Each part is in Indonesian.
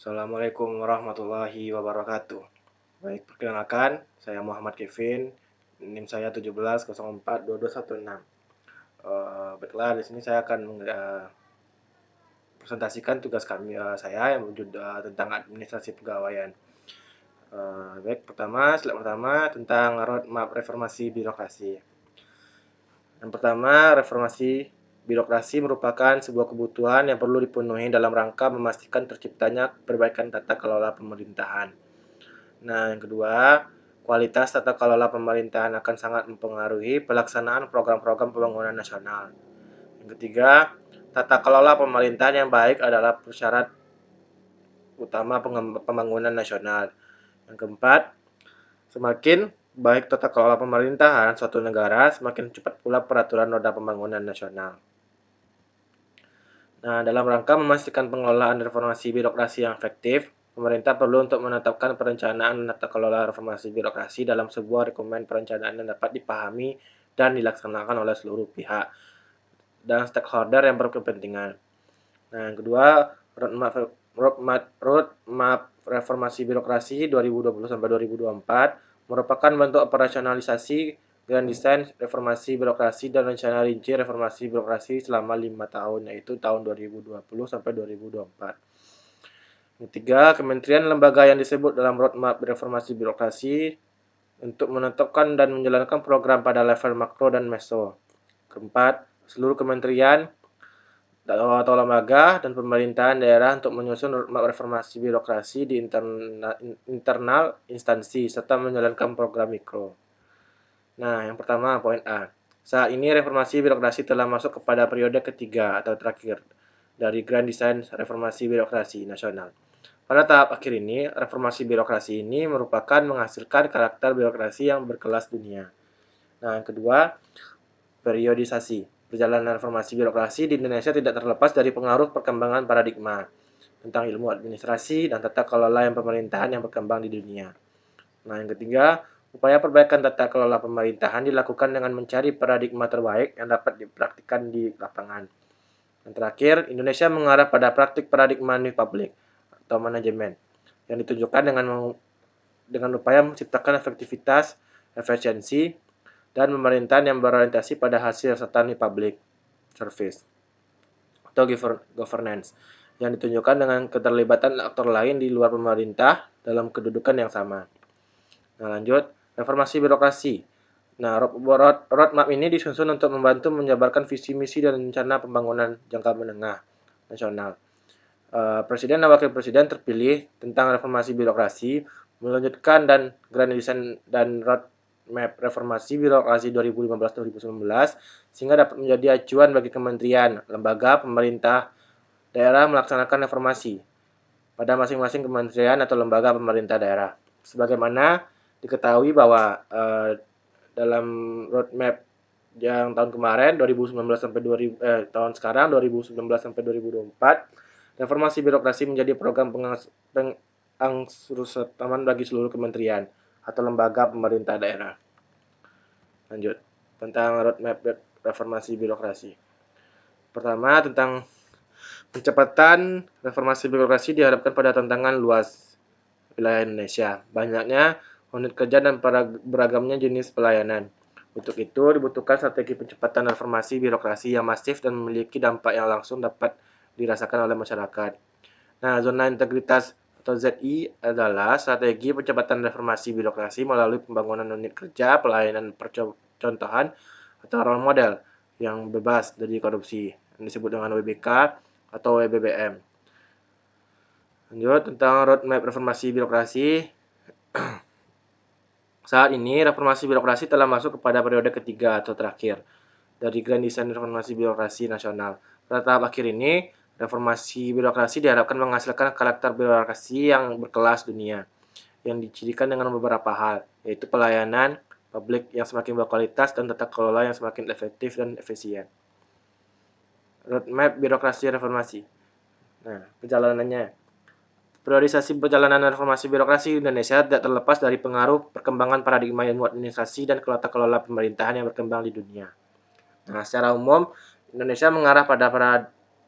Assalamualaikum warahmatullahi wabarakatuh. Baik, perkenalkan, saya Muhammad Kevin, NIM saya 17042216. Baiklah, di sini saya akan presentasikan tugas saya yang tentang administrasi pegawaian. Baik, slide pertama tentang roadmap reformasi birokrasi. Yang pertama, reformasi birokrasi merupakan sebuah kebutuhan yang perlu dipenuhi dalam rangka memastikan terciptanya perbaikan tata kelola pemerintahan. Nah, yang kedua, kualitas tata kelola pemerintahan akan sangat mempengaruhi pelaksanaan program-program pembangunan nasional. Yang ketiga, tata kelola pemerintahan yang baik adalah persyarat utama pembangunan nasional. Yang keempat, semakin baik tata kelola pemerintahan suatu negara, semakin cepat pula peraturan roda pembangunan nasional. Nah, dalam rangka memastikan pengelolaan reformasi birokrasi yang efektif, pemerintah perlu untuk menetapkan perencanaan tata kelola reformasi birokrasi dalam sebuah dokumen perencanaan yang dapat dipahami dan dilaksanakan oleh seluruh pihak dan stakeholder yang berkepentingan. Nah, yang kedua, roadmap reformasi birokrasi 2020-2024 merupakan bentuk operasionalisasi Grand Design Reformasi Birokrasi dan Rencana Rinci Reformasi Birokrasi selama 5 tahun, yaitu tahun 2020 sampai 2024. Ketiga, kementerian lembaga yang disebut dalam roadmap reformasi birokrasi untuk menetapkan dan menjalankan program pada level makro dan meso. Keempat, seluruh kementerian atau lembaga dan pemerintahan daerah untuk menyusun roadmap reformasi birokrasi di internal instansi serta menjalankan program mikro. Nah, yang pertama, poin A. Saat ini reformasi birokrasi telah masuk kepada periode ketiga atau terakhir dari Grand Design Reformasi Birokrasi Nasional. Pada tahap akhir ini, reformasi birokrasi ini merupakan menghasilkan karakter birokrasi yang berkelas dunia. Nah, yang kedua, periodisasi. Perjalanan reformasi birokrasi di Indonesia tidak terlepas dari pengaruh perkembangan paradigma tentang ilmu administrasi dan tata kelola pemerintahan yang berkembang di dunia. Nah, yang ketiga, upaya perbaikan tata kelola pemerintahan dilakukan dengan mencari paradigma terbaik yang dapat dipraktikkan di lapangan. Yang terakhir, Indonesia mengarah pada praktik paradigma New Public atau manajemen yang ditunjukkan dengan upaya menciptakan efektivitas, efisiensi, dan pemerintahan yang berorientasi pada hasil serta New Public Service atau governance yang ditunjukkan dengan keterlibatan aktor lain di luar pemerintah dalam kedudukan yang sama. Nah, lanjut, reformasi birokrasi. Nah, roadmap ini disusun untuk membantu menjabarkan visi misi dan rencana pembangunan jangka menengah nasional. Presiden dan Wakil Presiden terpilih tentang reformasi birokrasi, melanjutkan dan Grand Design dan Roadmap Reformasi Birokrasi 2015-2019, sehingga dapat menjadi acuan bagi kementerian, lembaga, pemerintah, daerah melaksanakan reformasi pada masing-masing kementerian atau lembaga pemerintah daerah. Sebagaimana diketahui bahwa dalam roadmap yang tahun kemarin 2019 sampai tahun sekarang 2019 sampai 2024, reformasi birokrasi menjadi program pengangsuran bagi seluruh kementerian atau lembaga pemerintah daerah. Lanjut, tentang roadmap reformasi birokrasi. Pertama, tentang percepatan reformasi birokrasi diharapkan pada tantangan luas wilayah Indonesia. Banyaknya unit kerja dan beragamnya jenis pelayanan. Untuk itu, dibutuhkan strategi percepatan reformasi birokrasi yang masif dan memiliki dampak yang langsung dapat dirasakan oleh masyarakat. Nah, zona integritas atau ZI adalah strategi percepatan reformasi birokrasi melalui pembangunan unit kerja, pelayanan percontohan, atau role model yang bebas dari korupsi, yang disebut dengan WBK atau WBBM. Lanjut, tentang roadmap reformasi birokrasi. Saat ini, reformasi birokrasi telah masuk kepada periode ketiga atau terakhir dari Grand Design Reformasi Birokrasi Nasional. Pada tahap akhir ini, reformasi birokrasi diharapkan menghasilkan karakter birokrasi yang berkelas dunia, yang dicirikan dengan beberapa hal, yaitu pelayanan publik yang semakin berkualitas dan tata kelola yang semakin efektif dan efisien. Roadmap birokrasi reformasi. Nah, perjalanannya. Priorisasi perjalanan reformasi birokrasi Indonesia tidak terlepas dari pengaruh perkembangan paradigma ilmu administrasi dan tata kelola pemerintahan yang berkembang di dunia. Nah, secara umum, Indonesia mengarah pada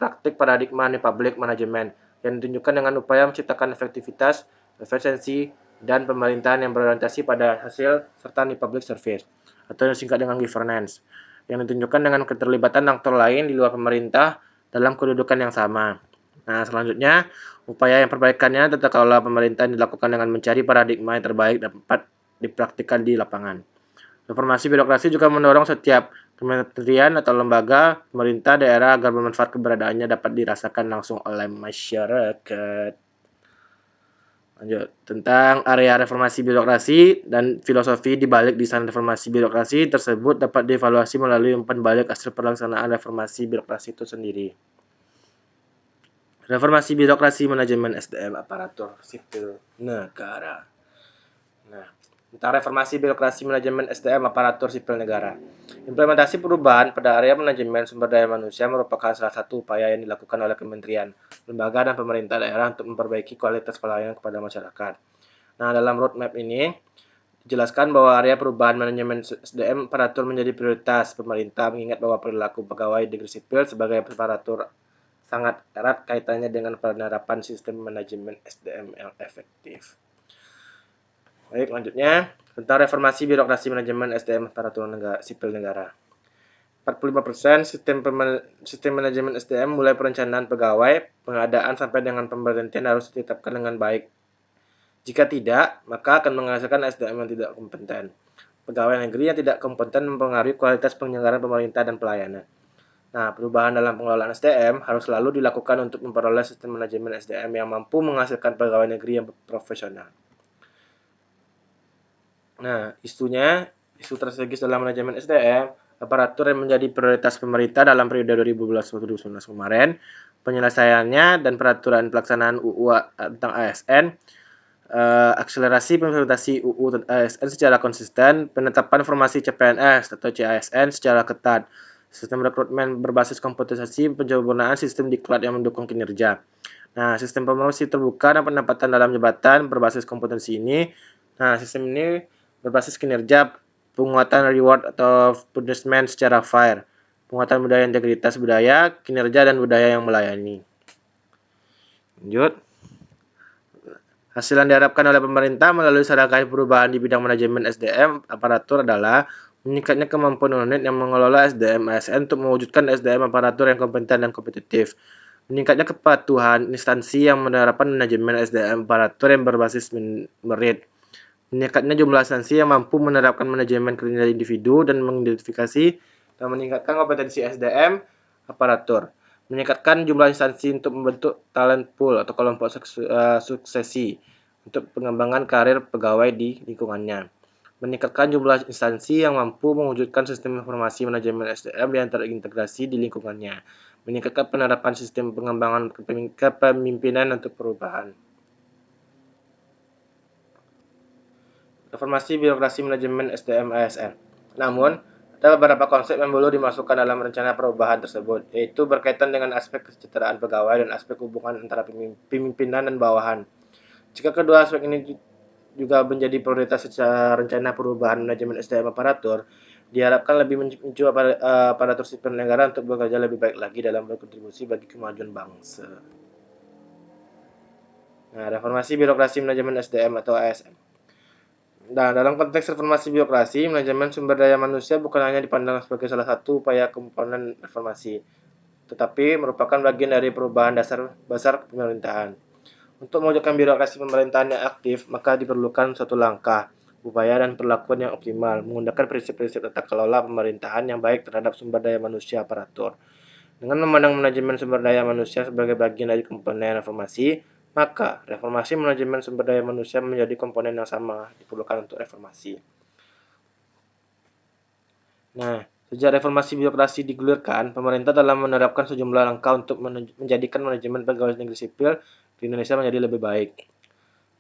praktik paradigma New Public Management yang ditunjukkan dengan upaya menciptakan efektivitas, efisiensi, dan pemerintahan yang berorientasi pada hasil serta public service atau yang singkat dengan governance, yang ditunjukkan dengan keterlibatan aktor lain di luar pemerintah dalam kedudukan yang sama. Nah, selanjutnya, upaya yang perbaikannya tata kelola pemerintahan dilakukan dengan mencari paradigma yang terbaik dapat dipraktikkan di lapangan. Reformasi birokrasi juga mendorong setiap kementerian atau lembaga pemerintah daerah agar bermanfaat keberadaannya dapat dirasakan langsung oleh masyarakat. Lanjut, tentang area reformasi birokrasi dan filosofi di balik desain reformasi birokrasi tersebut dapat dievaluasi melalui umpan balik hasil pelaksanaan reformasi birokrasi itu sendiri. Reformasi birokrasi manajemen SDM aparatur sipil negara. Nah, tentang reformasi birokrasi manajemen SDM aparatur sipil negara. Implementasi perubahan pada area manajemen sumber daya manusia merupakan salah satu upaya yang dilakukan oleh kementerian, lembaga, dan pemerintah daerah untuk memperbaiki kualitas pelayanan kepada masyarakat. Nah, dalam roadmap ini dijelaskan bahwa area perubahan manajemen SDM aparatur menjadi prioritas pemerintah, mengingat bahwa perilaku pegawai negeri sipil sebagai aparatur sangat erat kaitannya dengan penerapan sistem manajemen SDM yang efektif. Baik, lanjutnya tentang reformasi birokrasi manajemen SDM aparatur sipil negara. 45% sistem manajemen SDM mulai perencanaan pegawai, pengadaan sampai dengan pemberhentian harus ditetapkan dengan baik. Jika tidak, maka akan menghasilkan SDM yang tidak kompeten. Pegawai negeri yang tidak kompeten mempengaruhi kualitas penyelenggaraan pemerintah dan pelayanan. Nah, perubahan dalam pengelolaan SDM harus selalu dilakukan untuk memperoleh sistem manajemen SDM yang mampu menghasilkan pegawai negeri yang profesional. Nah, isu strategis dalam manajemen SDM, aparatur yang menjadi prioritas pemerintah dalam periode 2012-2019 kemarin, penyelesaiannya dan peraturan pelaksanaan UU tentang ASN, akselerasi implementasi UU ASN secara konsisten, penetapan formasi CPNS atau CASN secara ketat, sistem rekrutmen berbasis kompetensi, penyempurnaan sistem diklat yang mendukung kinerja. Nah, sistem promosi terbuka dan penempatan dalam jabatan berbasis kompetensi ini. Nah, sistem ini berbasis kinerja, penguatan reward atau punishment secara fair, penguatan budaya integritas budaya, kinerja dan budaya yang melayani. Lanjut. Hasil yang diharapkan oleh pemerintah melalui serangkaian perubahan di bidang manajemen SDM aparatur adalah meningkatnya kemampuan unit yang mengelola SDM ASN untuk mewujudkan SDM aparatur yang kompeten dan kompetitif. Meningkatnya kepatuhan instansi yang menerapkan manajemen SDM aparatur yang berbasis merit. Meningkatnya jumlah instansi yang mampu menerapkan manajemen kinerja individu dan mengidentifikasi dan meningkatkan kompetensi SDM aparatur. Meningkatkan jumlah instansi untuk membentuk talent pool atau kelompok suksesi untuk pengembangan karir pegawai di lingkungannya. Meningkatkan jumlah instansi yang mampu mewujudkan sistem informasi manajemen SDM yang terintegrasi di lingkungannya. Meningkatkan penerapan sistem pengembangan kepemimpinan untuk perubahan. Reformasi birokrasi manajemen SDM ASN. Namun, ada beberapa konsep yang perlu dimasukkan dalam rencana perubahan tersebut, yaitu berkaitan dengan aspek kesejahteraan pegawai dan aspek hubungan antara pimpinan dan bawahan. Jika kedua aspek ini juga menjadi prioritas secara rencana perubahan manajemen SDM aparatur, diharapkan lebih memicu aparatur sipil negara untuk bekerja lebih baik lagi dalam berkontribusi bagi kemajuan bangsa. Nah, reformasi birokrasi manajemen SDM atau ASN. Nah, dalam konteks reformasi birokrasi, manajemen sumber daya manusia bukan hanya dipandang sebagai salah satu upaya komponen reformasi, tetapi merupakan bagian dari perubahan besar pemerintahan. Untuk mewujudkan birokrasi pemerintahan yang aktif, maka diperlukan suatu langkah, upaya dan perlakuan yang optimal, menggunakan prinsip-prinsip tata kelola pemerintahan yang baik terhadap sumber daya manusia aparatur. Dengan memandang manajemen sumber daya manusia sebagai bagian dari komponen reformasi, maka reformasi manajemen sumber daya manusia menjadi komponen yang sama diperlukan untuk reformasi. Nah, sejak reformasi birokrasi digulirkan, pemerintah telah menerapkan sejumlah langkah untuk menjadikan manajemen pegawai negeri sipil di Indonesia menjadi lebih baik.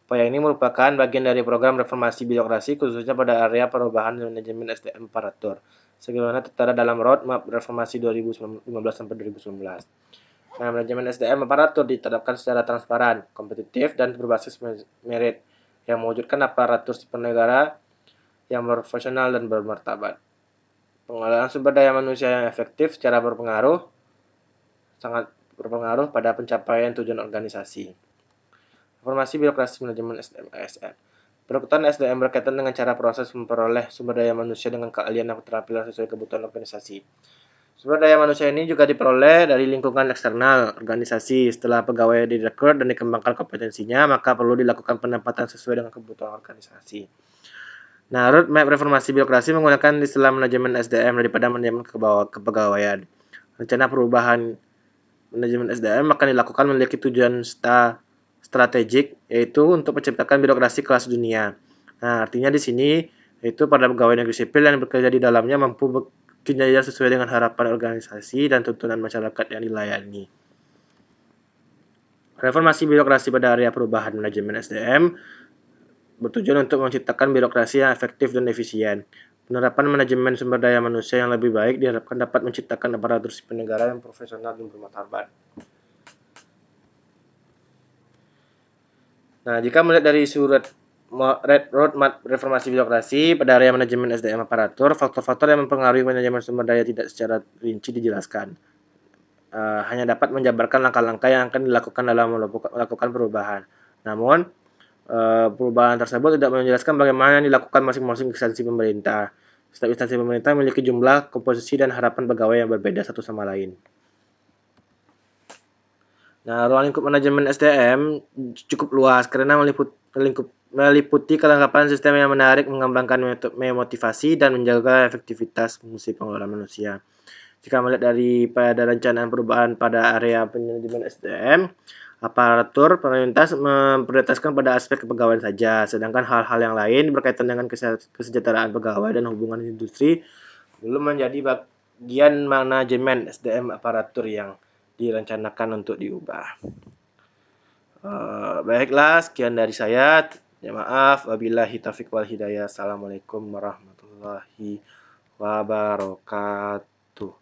Upaya ini merupakan bagian dari program reformasi birokrasi khususnya pada area perubahan manajemen SDM aparatur, sebagaimana tertera dalam roadmap reformasi 2015-2019. Nah, manajemen SDM aparatur ditetapkan secara transparan, kompetitif, dan berbasis merit yang mewujudkan aparatur sipil negara yang profesional dan bermartabat. Pengelolaan sumber daya manusia yang efektif secara berpengaruh sangat berpengaruh pada pencapaian tujuan organisasi. Reformasi birokrasi manajemen SDM ASN. Perekrutan SDM berkaitan dengan cara proses memperoleh sumber daya manusia dengan keahlian dan keterampilan sesuai kebutuhan organisasi. Sumber daya manusia ini juga diperoleh dari lingkungan eksternal organisasi. Setelah pegawai direkrut dan dikembangkan kompetensinya, maka perlu dilakukan penempatan sesuai dengan kebutuhan organisasi. Nah, roadmap reformasi birokrasi menggunakan istilah manajemen SDM daripada manajemen kepegawaian. Rencana perubahan manajemen SDM akan dilakukan memiliki tujuan strategik, yaitu untuk menciptakan birokrasi kelas dunia. Nah, artinya di sini yaitu para pegawai negeri sipil yang bekerja di dalamnya mampu bekerja sesuai dengan harapan organisasi dan tuntunan masyarakat yang dilayani. Reformasi birokrasi pada area perubahan manajemen SDM bertujuan untuk menciptakan birokrasi yang efektif dan efisien. Penerapan manajemen sumber daya manusia yang lebih baik diharapkan dapat menciptakan aparatur sipil negara yang profesional dan bermartabat. Nah, jika melihat dari surat Red Roadmap Reformasi Birokrasi pada area manajemen SDM aparatur, faktor-faktor yang mempengaruhi manajemen sumber daya tidak secara rinci dijelaskan. Hanya dapat menjabarkan langkah-langkah yang akan dilakukan dalam melakukan perubahan. Namun, perubahan tersebut tidak menjelaskan bagaimana yang dilakukan masing-masing instansi pemerintah. Setiap instansi pemerintah memiliki jumlah, komposisi, dan harapan pegawai yang berbeda satu sama lain. Nah, ruang lingkup manajemen SDM cukup luas karena meliputi kelengkapan sistem yang menarik, mengembangkan memotivasi, dan menjaga efektivitas fungsi pengelolaan manusia. Jika melihat daripada rencana perubahan pada area manajemen SDM, aparatur pemerintah memprioritaskan pada aspek kepegawaian saja, sedangkan hal-hal yang lain berkaitan dengan kesejahteraan pegawai dan hubungan industri belum menjadi bagian manajemen SDM aparatur yang direncanakan untuk diubah. Baiklah, sekian dari saya. Ya maaf, wabillahi taufiq wal hidayah. Assalamualaikum warahmatullahi wabarakatuh.